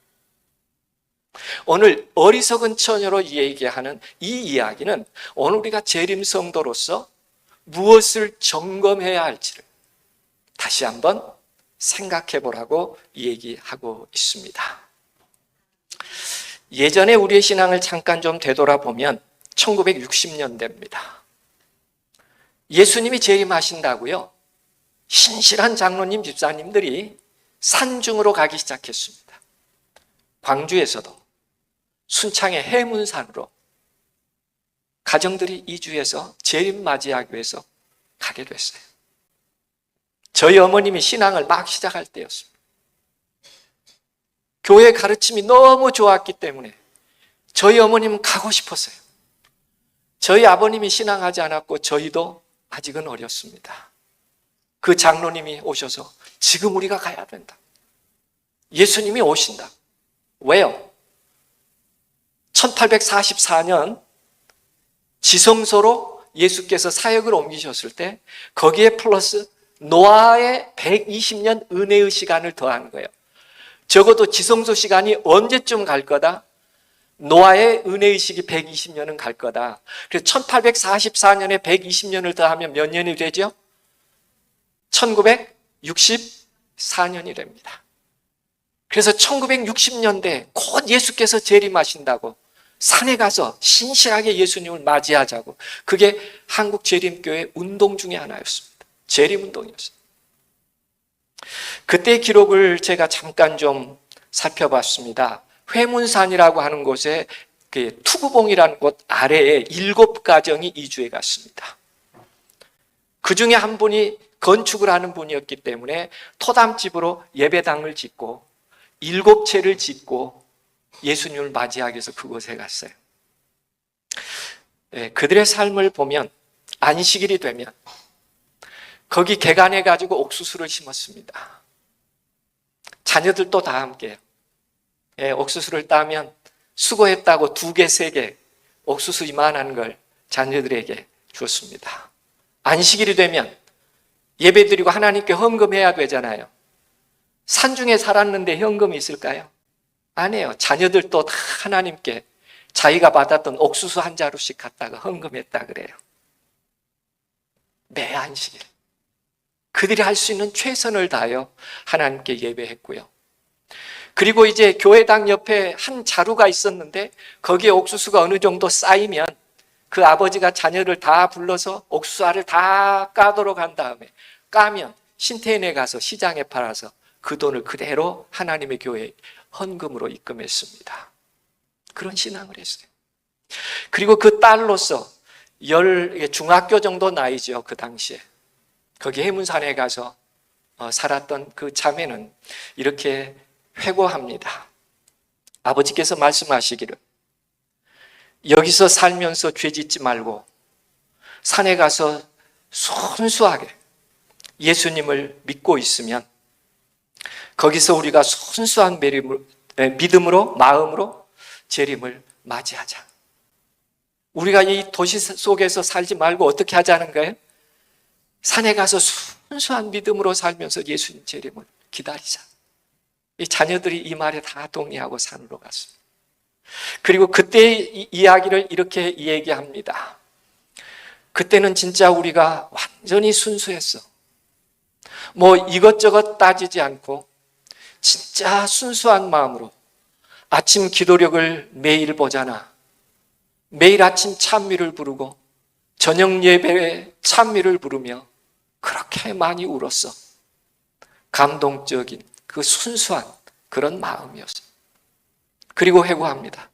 오늘 어리석은 처녀로 얘기하는 이 이야기는 오늘 우리가 재림성도로서 무엇을 점검해야 할지를 다시 한번 생각해 보라고 얘기하고 있습니다. 예전에 우리의 신앙을 잠깐 좀 되돌아보면 1960년대입니다. 예수님이 재림하신다고요. 신실한 장로님, 집사님들이 산중으로 가기 시작했습니다. 광주에서도 순창의 해문산으로 가정들이 이주해서 재림 맞이하기 위해서 가게 됐어요. 저희 어머님이 신앙을 막 시작할 때였습니다. 교회 가르침이 너무 좋았기 때문에 저희 어머님은 가고 싶었어요. 저희 아버님이 신앙하지 않았고 저희도 아직은 어렸습니다. 그 장로님이 오셔서 지금 우리가 가야 된다. 예수님이 오신다. 왜요? 1844년 지성소로 예수께서 사역을 옮기셨을 때 거기에 플러스 노아의 120년 은혜의 시간을 더한 거예요. 적어도 지성소 시간이 언제쯤 갈 거다? 노아의 은혜의 시기 120년은 갈 거다. 그래서 1844년에 120년을 더하면 몇 년이 되죠? 1964년이 됩니다. 그래서 1960년대 곧 예수께서 재림하신다고 산에 가서 신실하게 예수님을 맞이하자고, 그게 한국 재림교회 운동 중에 하나였습니다. 재림운동이었어요. 그때 기록을 제가 잠깐 좀 살펴봤습니다. 회문산이라고 하는 곳에 투구봉이라는 곳 아래에 7가정이 이주해 갔습니다. 그 중에 한 분이 건축을 하는 분이었기 때문에 토담집으로 예배당을 짓고 7채를 짓고 예수님을 맞이하기 위해서 그곳에 갔어요. 네, 그들의 삶을 보면 안식일이 되면 거기 개간해 가지고 옥수수를 심었습니다. 자녀들도 다 함께요. 예, 옥수수를 따면 수고했다고 2개, 3개 옥수수 이만한 걸 자녀들에게 주었습니다. 안식일이 되면 예배드리고 하나님께 헌금해야 되잖아요. 산중에 살았는데 현금이 있을까요? 아니에요. 자녀들도 다 하나님께 자기가 받았던 옥수수 한 자루씩 갖다가 헌금했다 그래요. 매 안식일 그들이 할 수 있는 최선을 다하여 하나님께 예배했고요. 그리고 이제 교회당 옆에 한 자루가 있었는데 거기에 옥수수가 어느 정도 쌓이면 그 아버지가 자녀를 다 불러서 옥수수알을 다 까도록 한 다음에 까면 신태인에 가서 시장에 팔아서 그 돈을 그대로 하나님의 교회에 헌금으로 입금했습니다. 그런 신앙을 했어요. 그리고 그 딸로서 중학교 정도 나이죠. 그 당시에 거기 해문산에 가서 살았던 그 자매는 이렇게 회고합니다. 아버지께서 말씀하시기를 여기서 살면서 죄 짓지 말고 산에 가서 순수하게 예수님을 믿고 있으면 거기서 우리가 순수한 믿음으로, 마음으로 재림을 맞이하자. 우리가 이 도시 속에서 살지 말고 어떻게 하자는 거예요? 산에 가서 순수한 믿음으로 살면서 예수님 재림을 기다리자. 이 자녀들이 이 말에 다 동의하고 산으로 갔습니다. 그리고 그때의 이야기를 이렇게 얘기합니다. 그때는 진짜 우리가 완전히 순수했어. 뭐 이것저것 따지지 않고 진짜 순수한 마음으로 아침 기도력을 매일 보잖아. 매일 아침 찬미를 부르고 저녁 예배에 찬미를 부르며 그렇게 많이 울었어. 감동적인 그 순수한 그런 마음이었어. 그리고 회고합니다.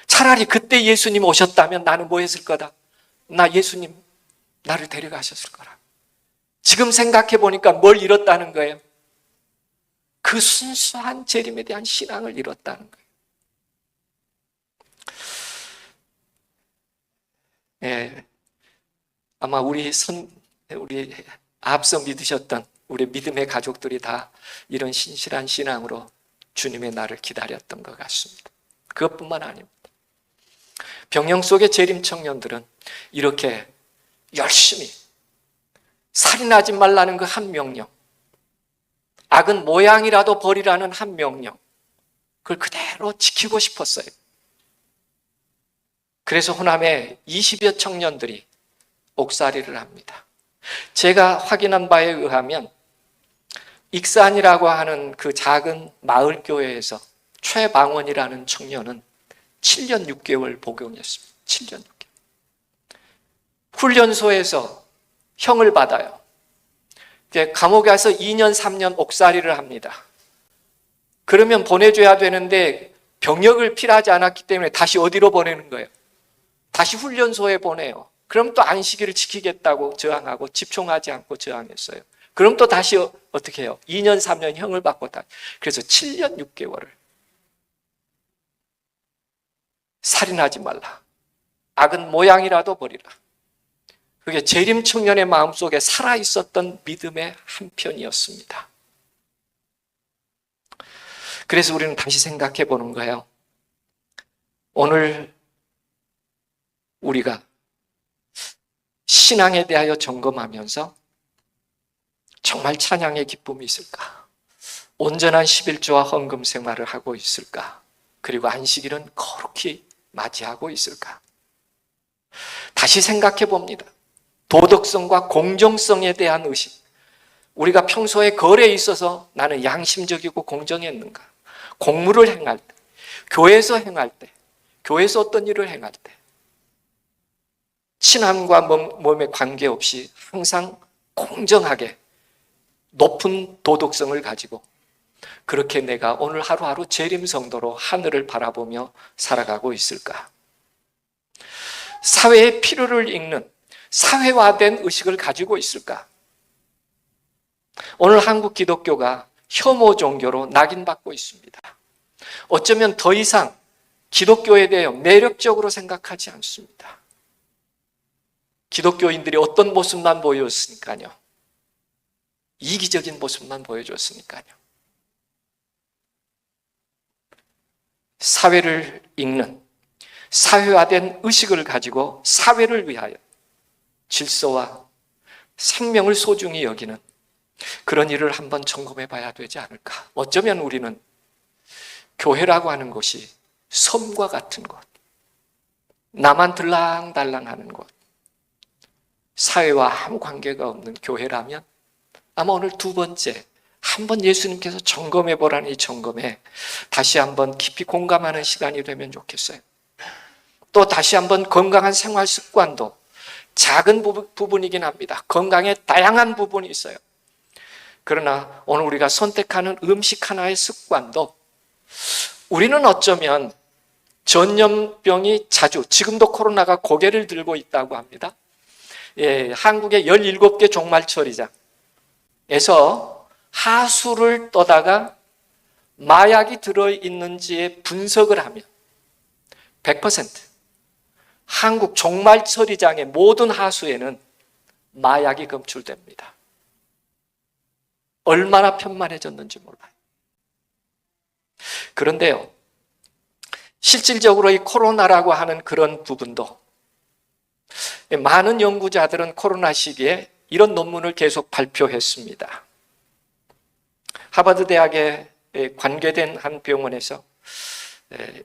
차라리 그때 예수님 오셨다면 나는 뭐 했을 거다? 나 예수님 나를 데려가셨을 거라. 지금 생각해 보니까 뭘 잃었다는 거예요? 그 순수한 재림에 대한 신앙을 잃었다는 거예요. 예, 아마 우리 앞서 믿으셨던 우리 믿음의 가족들이 다 이런 신실한 신앙으로 주님의 날을 기다렸던 것 같습니다. 그것뿐만 아닙니다. 병영 속의 재림 청년들은 이렇게 열심히 살인하지 말라는 그 한 명령, 악은 모양이라도 버리라는 한 명령, 그걸 그대로 지키고 싶었어요. 그래서 호남에 20여 청년들이 옥살이를 합니다. 제가 확인한 바에 의하면 익산이라고 하는 그 작은 마을 교회에서 최방원이라는 청년은 7년 6개월 복용했습니다. 7년 6개월. 훈련소에서 형을 받아요. 감옥에 가서 2년 3년 옥살이를 합니다. 그러면 보내줘야 되는데 병역을 필요하지 않았기 때문에 다시 어디로 보내는 거예요? 다시 훈련소에 보내요. 그럼 또 안식일을 지키겠다고 저항하고 집중하지 않고 저항했어요. 그럼 또 다시 어떻게 해요? 2년 3년 형을 받고 그래서 7년 6개월을 살인하지 말라. 악은 모양이라도 버리라. 그게 재림 청년의 마음속에 살아있었던 믿음의 한편이었습니다. 그래서 우리는 다시 생각해 보는 거예요. 오늘 우리가 신앙에 대하여 점검하면서 정말 찬양의 기쁨이 있을까? 온전한 11조와 헌금 생활을 하고 있을까? 그리고 안식일은 거룩히 맞이하고 있을까? 다시 생각해 봅니다. 도덕성과 공정성에 대한 의식. 우리가 평소에 거래에 있어서 나는 양심적이고 공정했는가? 공무를 행할 때, 교회에서 행할 때, 교회에서 어떤 일을 행할 때 친함과 몸에 관계없이 항상 공정하게 높은 도덕성을 가지고 그렇게 내가 오늘 하루하루 재림 성도로 하늘을 바라보며 살아가고 있을까? 사회의 필요를 읽는 사회화된 의식을 가지고 있을까? 오늘 한국 기독교가 혐오 종교로 낙인받고 있습니다. 어쩌면 더 이상 기독교에 대해 매력적으로 생각하지 않습니다. 기독교인들이 어떤 모습만 보여줬으니까요. 이기적인 모습만 보여줬으니까요. 사회를 읽는 사회화된 의식을 가지고 사회를 위하여 질서와 생명을 소중히 여기는 그런 일을 한번 점검해 봐야 되지 않을까. 어쩌면 우리는 교회라고 하는 곳이 섬과 같은 곳, 나만 들랑달랑하는 곳, 사회와 아무 관계가 없는 교회라면 아마 오늘 두 번째 한번 예수님께서 점검해 보라는 이 점검에 다시 한번 깊이 공감하는 시간이 되면 좋겠어요. 또 다시 한번 건강한 생활 습관도 작은 부분이긴 합니다. 건강에 다양한 부분이 있어요. 그러나 오늘 우리가 선택하는 음식 하나의 습관도 우리는 어쩌면 전염병이 자주, 지금도 코로나가 고개를 들고 있다고 합니다. 한국의 17개 종말처리장에서 하수를 떠다가 마약이 들어있는지에 분석을 하면 100% 한국 종말처리장의 모든 하수에는 마약이 검출됩니다. 얼마나 편만해졌는지 몰라요. 그런데요, 실질적으로 이 코로나라고 하는 그런 부분도 많은 연구자들은 코로나 시기에 이런 논문을 계속 발표했습니다. 하버드 대학에 관계된 한 병원에서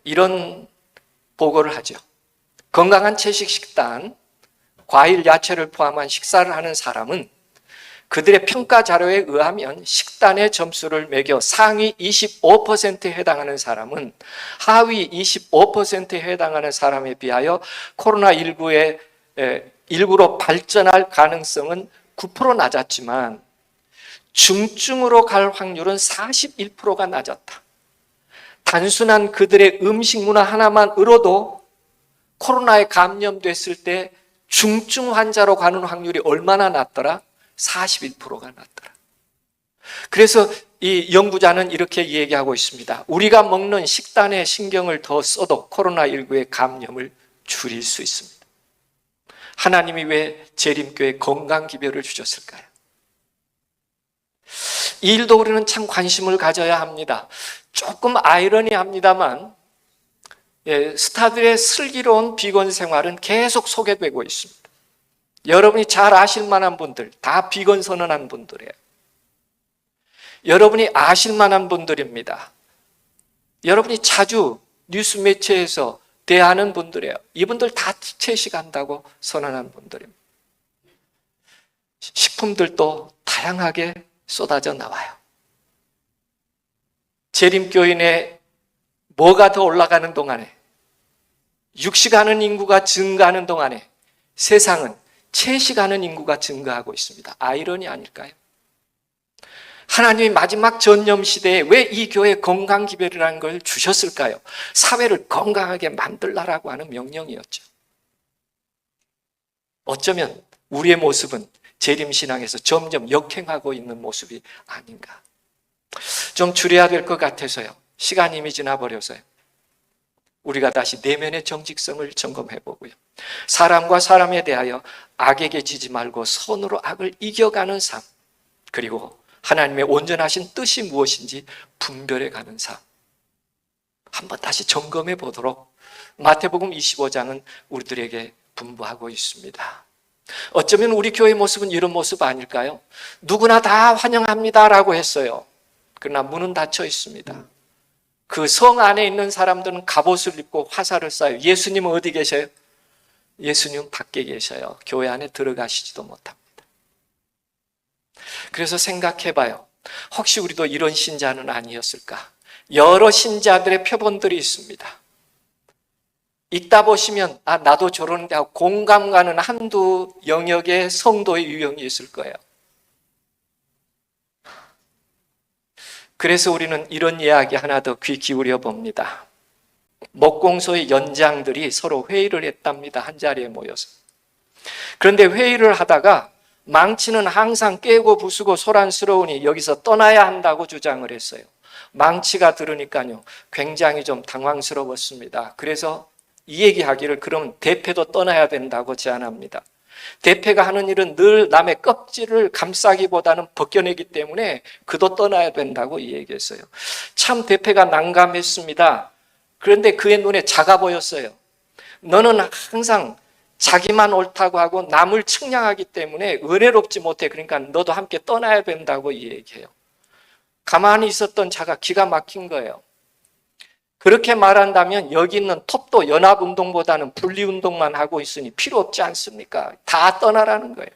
이런 보고를 하죠. 건강한 채식 식단, 과일, 야채를 포함한 식사를 하는 사람은 그들의 평가 자료에 의하면 식단의 점수를 매겨 상위 25%에 해당하는 사람은 하위 25%에 해당하는 사람에 비하여 코로나19의 일부로 발전할 가능성은 9% 낮았지만 중증으로 갈 확률은 41%가 낮았다. 단순한 그들의 음식 문화 하나만으로도 코로나에 감염됐을 때 중증 환자로 가는 확률이 얼마나 낮더라? 41%가 낮더라. 그래서 이 연구자는 이렇게 얘기하고 있습니다. 우리가 먹는 식단에 신경을 더 써도 코로나19의 감염을 줄일 수 있습니다. 하나님이 왜 재림교회 건강기별을 주셨을까요? 이 일도 우리는 참 관심을 가져야 합니다. 조금 아이러니합니다만 스타들의 슬기로운 비건 생활은 계속 소개되고 있습니다. 여러분이 잘 아실 만한 분들, 다 비건 선언한 분들이에요. 여러분이 아실 만한 분들입니다. 여러분이 자주 뉴스 매체에서 대하는 분들이에요. 이분들 다 채식한다고 선언한 분들입니다. 식품들도 다양하게 쏟아져 나와요. 재림교인의 뭐가 더 올라가는 동안에, 육식하는 인구가 증가하는 동안에 세상은 채식하는 인구가 증가하고 있습니다. 아이러니 아닐까요? 하나님이 마지막 전염 시대에 왜 이 교회 건강기별이라는 걸 주셨을까요? 사회를 건강하게 만들라라고 하는 명령이었죠. 어쩌면 우리의 모습은 재림신앙에서 점점 역행하고 있는 모습이 아닌가. 좀 줄여야 될 것 같아서요. 시간이 이미 지나버려서요. 우리가 다시 내면의 정직성을 점검해 보고요. 사람과 사람에 대하여 악에게 지지 말고 선으로 악을 이겨가는 삶, 그리고 하나님의 온전하신 뜻이 무엇인지 분별해 가는 삶, 한번 다시 점검해 보도록 마태복음 25장은 우리들에게 분부하고 있습니다. 어쩌면 우리 교회 모습은 이런 모습 아닐까요? 누구나 다 환영합니다라고 했어요. 그러나 문은 닫혀 있습니다. 그 성 안에 있는 사람들은 갑옷을 입고 화살을 쏴요. 예수님은 어디 계셔요? 예수님은 밖에 계셔요. 교회 안에 들어가시지도 못합니다. 그래서 생각해봐요. 혹시 우리도 이런 신자는 아니었을까? 여러 신자들의 표본들이 있습니다. 읽다 보시면 나도 저러는데 하고 공감 가는 한두 영역의 성도의 유형이 있을 거예요. 그래서 우리는 이런 이야기 하나 더 귀 기울여 봅니다. 목공소의 연장들이 서로 회의를 했답니다. 한 자리에 모여서. 그런데 회의를 하다가 망치는 항상 깨고 부수고 소란스러우니 여기서 떠나야 한다고 주장을 했어요. 망치가 들으니까요, 굉장히 좀 당황스러웠습니다. 그래서 이 얘기하기를 그럼 대패도 떠나야 된다고 제안합니다. 대패가 하는 일은 늘 남의 껍질을 감싸기보다는 벗겨내기 때문에 그도 떠나야 된다고 이 얘기했어요. 참 대패가 난감했습니다. 그런데 그의 눈에 작아 보였어요. 너는 항상 자기만 옳다고 하고 남을 측량하기 때문에 은혜롭지 못해. 그러니까 너도 함께 떠나야 된다고 이 얘기해요. 가만히 있었던 자가 기가 막힌 거예요. 그렇게 말한다면 여기 있는 톱도 연합운동보다는 분리운동만 하고 있으니 필요 없지 않습니까? 다 떠나라는 거예요.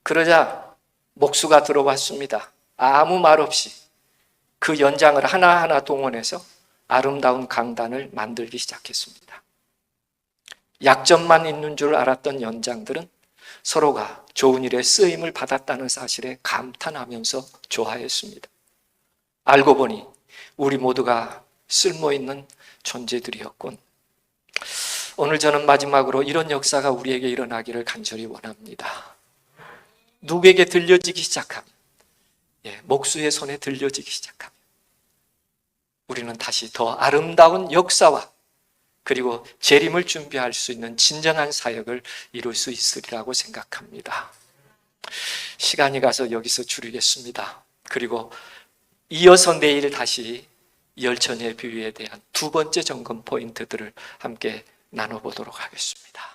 그러자 목수가 들어왔습니다. 아무 말 없이 그 연장을 하나하나 동원해서 아름다운 강단을 만들기 시작했습니다. 약점만 있는 줄 알았던 연장들은 서로가 좋은 일에 쓰임을 받았다는 사실에 감탄하면서 좋아했습니다. 알고 보니 우리 모두가 쓸모있는 존재들이었군. 오늘 저는 마지막으로 이런 역사가 우리에게 일어나기를 간절히 원합니다. 누구에게 들려지기 시작하면, 목수의 손에 들려지기 시작하면 우리는 다시 더 아름다운 역사와 그리고 재림을 준비할 수 있는 진정한 사역을 이룰 수 있으리라고 생각합니다. 시간이 가서 여기서 줄이겠습니다. 그리고 이어서 내일 다시 열처녀의 비유에 대한 두 번째 점검 포인트들을 함께 나눠보도록 하겠습니다.